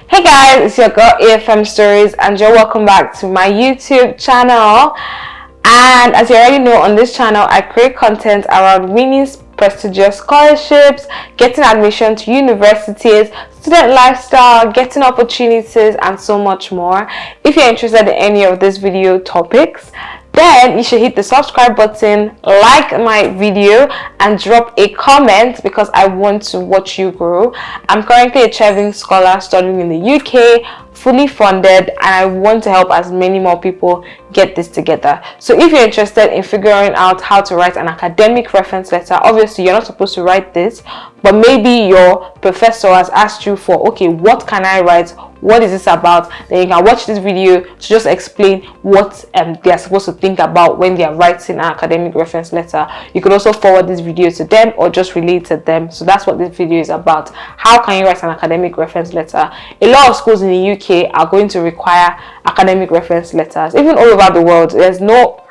Hey guys, it's your girl AFM Stories and you're welcome back to my YouTube channel. And as you already know, on this channel I create content around winning prestigious scholarships, getting admission to universities, student lifestyle, getting opportunities, and so much more. If you're interested in any of these video topics, then you should hit the subscribe button, like my video, and drop a comment because I want to watch you grow. I'm currently a traveling scholar studying in the UK, fully funded, and I want to help as many more people get this together. So if you're interested in figuring out how to write an academic reference letter, obviously you're not supposed to write this, but maybe your professor has asked you for, okay, what can I write? What is this about? Then you can watch this video to just explain what they are supposed to think about when they are writing an academic reference letter. You could also forward this video to them or just relate to them. So that's what this video is about. How can you write an academic reference letter? A lot of schools in the UK are going to require academic reference letters. Even all over the world, there's no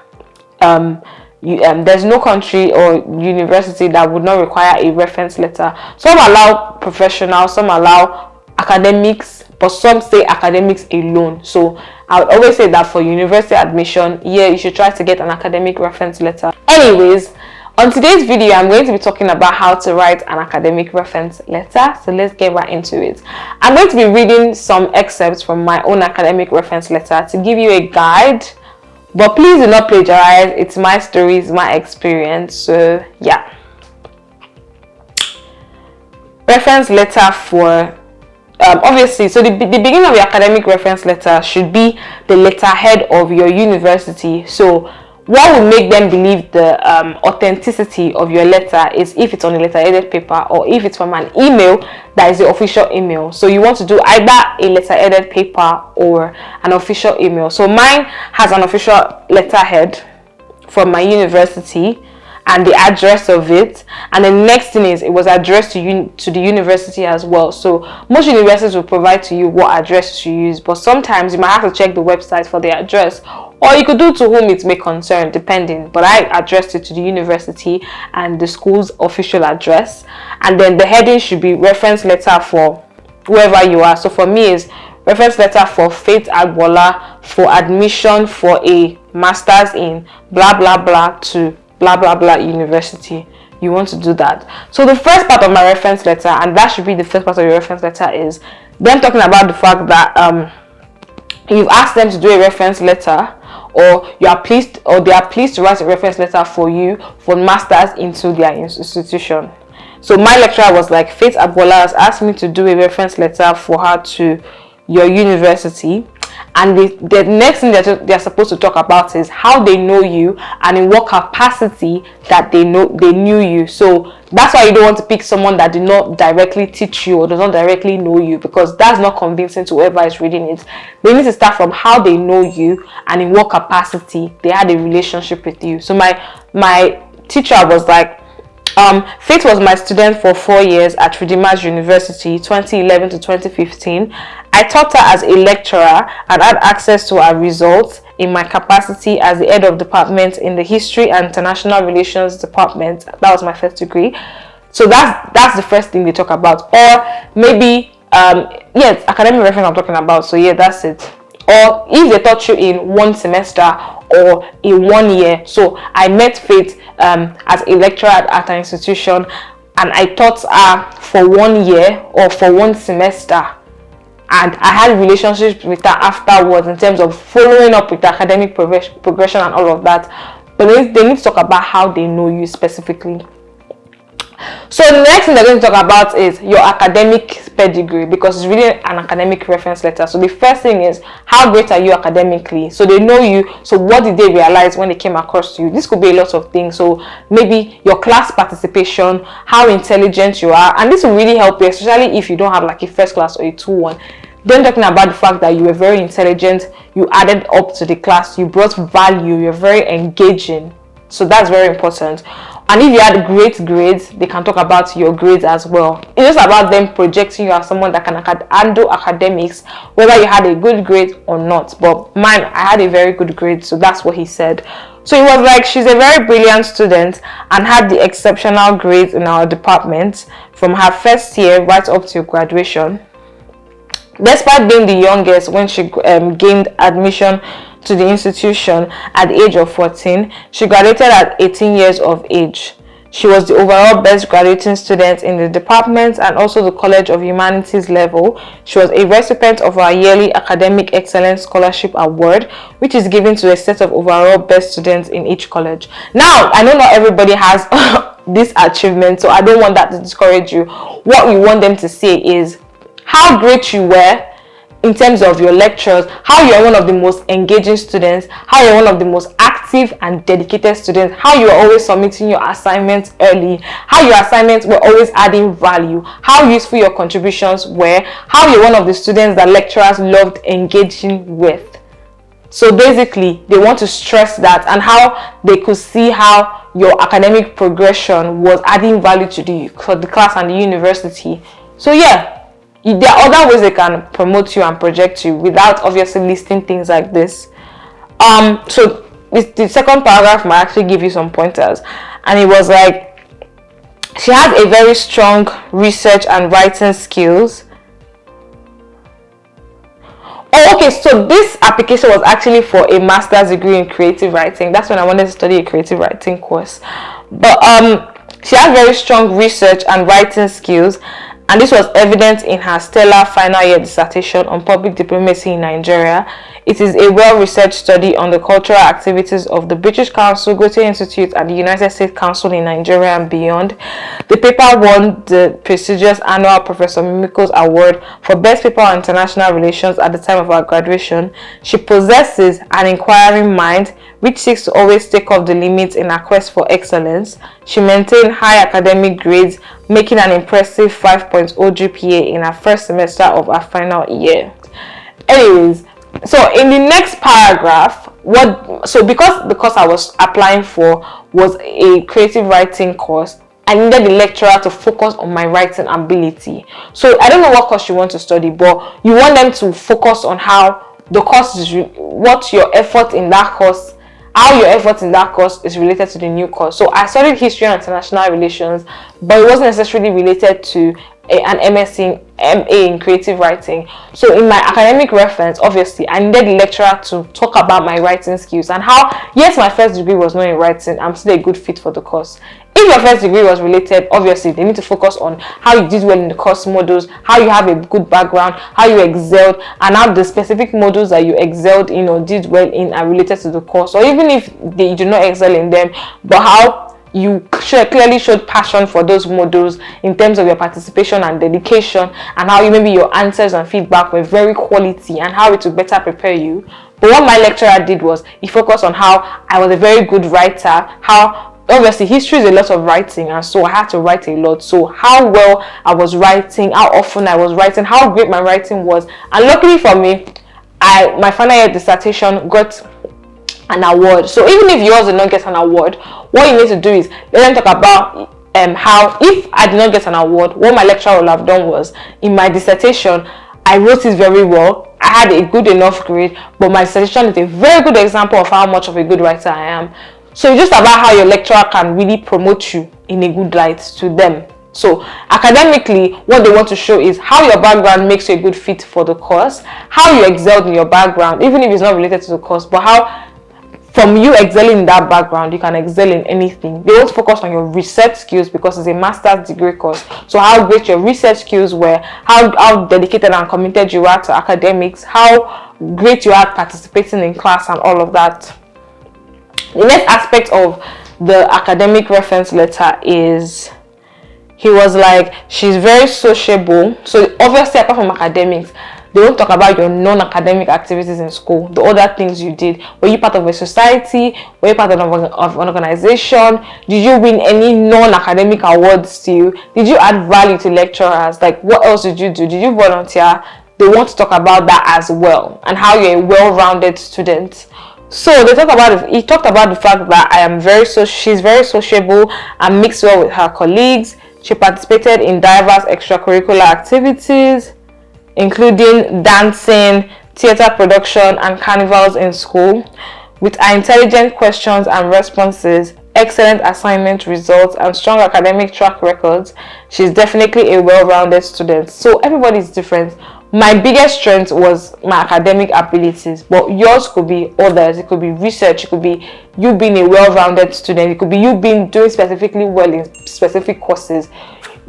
country or university that would not require a reference letter. Some allow professional, some allow academics, but some say academics alone. So I would always say that for university admission, yeah, you should try to get an academic reference letter. Anyways, on today's video I'm going to be talking about how to write an academic reference letter. So let's get right into it. I'm going to be reading some excerpts from my own academic reference letter to give you a guide, but please do not plagiarize. It's my story, it's my experience. So yeah, reference letter for obviously, so the beginning of your academic reference letter should be the letterhead of your university. So what will make them believe the authenticity of your letter is if it's on a letter-headed paper or if it's from an email that is the official email. So you want to do either a letter-headed paper or an official email. So mine has an official letterhead from my university and the address of it, and the next thing is it was addressed to the university as well. So most universities will provide to you what address you use, but sometimes you might have to check the website for the address, or you could do to whom it may concern, depending. But I addressed it to the university and the school's official address, and then the heading should be reference letter for whoever you are. So for me is reference letter for Faith Agbola for admission for a master's in blah blah blah to blah blah blah university. You want to do that. So the first part of my reference letter, and that should be the first part of your reference letter, is them talking about the fact that you've asked them to do a reference letter, or you are pleased, or they are pleased to write a reference letter for you for masters into their institution. So my lecturer was like, Faith Agbola has asked me to do a reference letter for her to your university. And the next thing that they're supposed to talk about is how they know you and in what capacity that they knew you. So that's why you don't want to pick someone that did not directly teach you or does not directly know you, because that's not convincing to whoever is reading it. They need to start from how they know you and in what capacity they had a relationship with you. So my teacher was like, Faith was my student for 4 years at Redeemers University, 2011 to 2015. I taught her as a lecturer and had access to her results in my capacity as the head of department in the History and International Relations department. That was my first degree. So that's the first thing they talk about. Or maybe yes, academic reference I'm talking about. So yeah, that's it. Or if they taught you in 1 semester or in 1 year. So I met Faith as a lecturer at an institution, and I taught her for 1 year or for 1 semester, and I had relationships with her afterwards in terms of following up with the academic progression and all of that. But they need to talk about how they know you specifically. So the next thing they're going to talk about is your academic pedigree, because it's really an academic reference letter. So the first thing is, how great are you academically? So they know you. So what did they realize when they came across you? This could be a lot of things. So maybe your class participation, how intelligent you are, and this will really help you, especially if you don't have like a first class or a 2-1. Then talking about the fact that you were very intelligent, you added up to the class, you brought value, you're very engaging. So that's very important. And if you had great grades, they can talk about your grades as well. It's just about them projecting you as someone that can handle academics, whether you had a good grade or not. But mine, I had a very good grade, so that's what he said. So it was like, she's a very brilliant student and had the exceptional grades in our department from her first year right up to graduation. Despite being the youngest when she gained admission to the institution at the age of 14, she graduated at 18 years of age. She was the overall best graduating student in the department and also the College of Humanities level. She was a recipient of our yearly Academic Excellence Scholarship Award, which is given to a set of overall best students in each college. Now, I know not everybody has this achievement, so I don't want that to discourage you. What we want them to say is how great you were in terms of your lectures, how you're one of the most engaging students, how you're one of the most active and dedicated students, how you're always submitting your assignments early, how your assignments were always adding value, how useful your contributions were, how you're one of the students that lecturers loved engaging with. So basically, they want to stress that, and how they could see how your academic progression was adding value to the class and the university. So yeah, there are other ways they can promote you and project you without obviously listing things like this. So the second paragraph might actually give you some pointers, and it was like she has a very strong research and writing skills. Oh, okay, so this application was actually for a master's degree in creative writing. That's when I wanted to study a creative writing course. But she has very strong research and writing skills, and this was evident in her stellar final year dissertation on public diplomacy in Nigeria. It is a well-researched study on the cultural activities of the British Council, Goethe Institute, and the United States Council in Nigeria and beyond. The paper won the prestigious annual Professor Mimiko's Award for Best Paper on International Relations at the time of her graduation. She possesses an inquiring mind, which seeks to always take off the limits in her quest for excellence. She maintained high academic grades, making an impressive 5.0 GPA in her first semester of her final year. Anyways, so in the next paragraph, because the course I was applying for was a creative writing course, I needed the lecturer to focus on my writing ability. So I don't know what course you want to study, but you want them to focus on how the course is, what your effort in that course, how your effort in that course is related to the new course. So I studied history and international relations, but it wasn't necessarily related to an MSc, MA in creative writing. So in my academic reference, obviously, I needed the lecturer to talk about my writing skills and how, yes, my first degree was not in writing, I'm still a good fit for the course. If your first degree was related, obviously, they need to focus on how you did well in the course modules, how you have a good background, how you excelled, and how the specific modules that you excelled in or did well in are related to the course. Or even if you do not excel in them, but how you clearly showed passion for those modules in terms of your participation and dedication, and how maybe your answers and feedback were very quality and how it would better prepare you. But what my lecturer did was he focused on how I was a very good writer, how obviously history is a lot of writing, and so I had to write a lot. So how well I was writing, how often I was writing, how great my writing was. And luckily for me, my final year dissertation got an award. So even if yours did not get an award, what you need to do is let them talk about how, if I did not get an award, what my lecturer would have done was, in my dissertation, I wrote it very well, I had a good enough grade, but my dissertation is a very good example of how much of a good writer I am. So it's just about how your lecturer can really promote you in a good light to them. So academically, what they want to show is how your background makes you a good fit for the course, how you excelled in your background, even if it's not related to the course, but how from you excelling in that background, you can excel in anything. They won't focus on your research skills because it's a master's degree course. So how great your research skills were, how dedicated and committed you are to academics, how great you are at participating in class and all of that. The next aspect of the academic reference letter is, he was like, she's very sociable. So obviously, apart from academics, they won't talk about your non-academic activities in school, the other things you did. Were you part of a society? Were you part of an organization? Did you win any non-academic awards still? Did you add value to lecturers? Like, what else did you do? Did you volunteer? They want to talk about that as well, and how you're a well-rounded student. So they talk about he talked about the fact that she's very sociable and mixed well with her colleagues. She participated in diverse extracurricular activities, including dancing, theater production, and carnivals in school. With her intelligent questions and responses, excellent assignment results, and strong academic track records, she's definitely a well-rounded student. So everybody is different, my biggest strength was my academic abilities, but yours could be others. It could be research, it could be you being a well-rounded student, it could be you being doing specifically well in specific courses.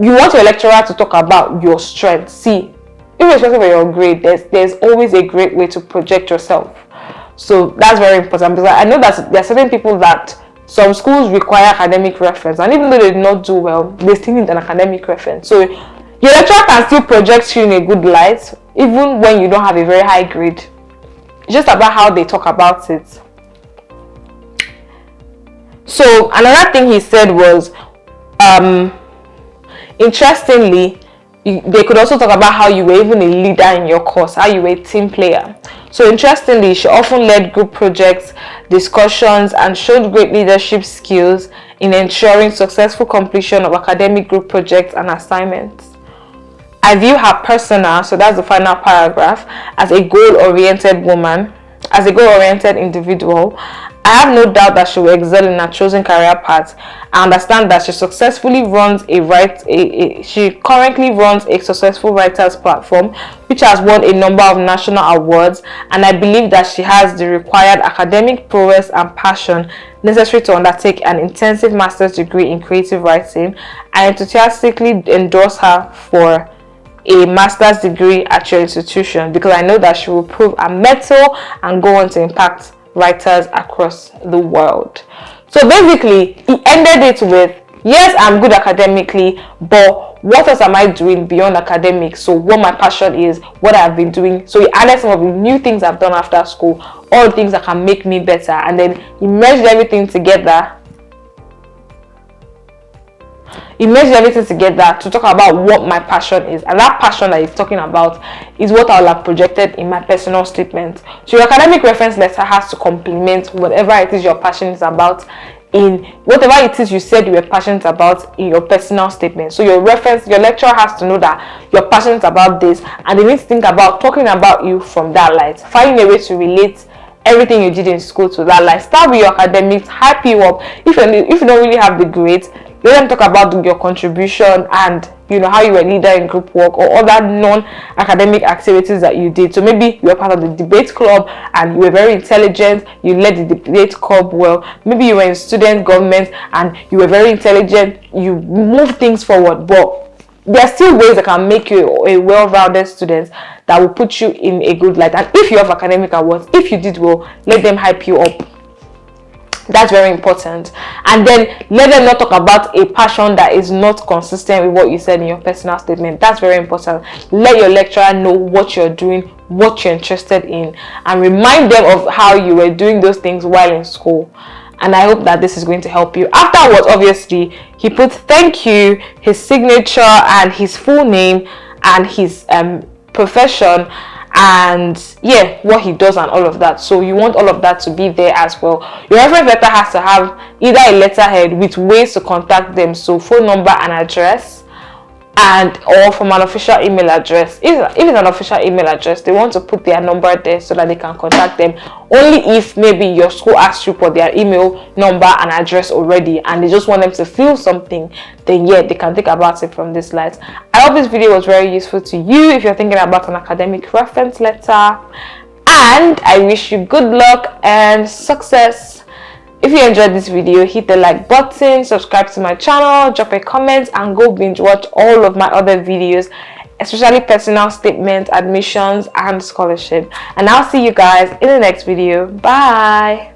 You want your lecturer to talk about your strengths. See, irrespective of your grade, there's always a great way to project yourself. So that's very important, because I know that there are certain people that some schools require academic reference, and even though they did not do well, they still need an academic reference. So your lecturer can still project you in a good light even when you don't have a very high grade. It's just about how they talk about it. So another thing he said was, interestingly, they could also talk about how you were even a leader in your course, how you were a team player. So interestingly, she often led group projects, discussions, and showed great leadership skills in ensuring successful completion of academic group projects and assignments. I view her persona, so that's the final paragraph, as a goal-oriented woman, as a goal-oriented individual. I have no doubt that she will excel in her chosen career path. I understand that she successfully runs she currently runs a successful writers platform which has won a number of national awards, and I believe that she has the required academic prowess and passion necessary to undertake an intensive master's degree in creative writing. I enthusiastically endorse her for a master's degree at your institution because I know that she will prove a mettle and go on to impact writers across the world. So basically, he ended it with, yes, I'm good academically, but what else am I doing beyond academics? So what my passion is, what I've been doing. So he added some of the new things I've done after school, all the things that can make me better, and then he merged everything together. He merged everything together to talk about what my passion is, and that passion that he's talking about is what I will have projected in my personal statement. So your academic reference letter has to complement whatever it is you're passionate about in whatever it is you said you were passionate about in your personal statement. So your lecturer has to know that you're passionate about this, and they need to think about talking about you from that light, finding a way to relate everything you did in school to that light. Start with your academics, hype you up. If you don't really have the grades, let them talk about your contribution and how you were a leader in group work or other non-academic activities that you did. So maybe you were part of the debate club and you were very intelligent, you led the debate club well. Maybe you were in student government and you were very intelligent, you moved things forward. But there are still ways that can make you a well-rounded student that will put you in a good light. And if you have academic awards, if you did well, let them hype you up. That's very important. And then let them not talk about a passion that is not consistent with what you said in your personal statement. That's very important. Let your lecturer know what you're doing, what you're interested in, and remind them of how you were doing those things while in school. And I hope that this is going to help you. Afterwards, obviously, he put thank you, his signature, and his full name, and his profession, and what he does and all of that. So you want all of that to be there as well. Your reference letter has to have either a letterhead with ways to contact them, so phone number and address, and or from an official email address. If it's an official email address, they want to put their number there so that they can contact them. Only if maybe your school asks you for their email number and address already and they just want them to fill something, then they can think about it from this light. I hope this video was very useful to you if you're thinking about an academic reference letter, and I wish you good luck and success. If you enjoyed this video, hit the like button, subscribe to my channel, drop a comment, and go binge watch all of my other videos, especially personal statements, admissions, and scholarship. And I'll see you guys in the next video. Bye.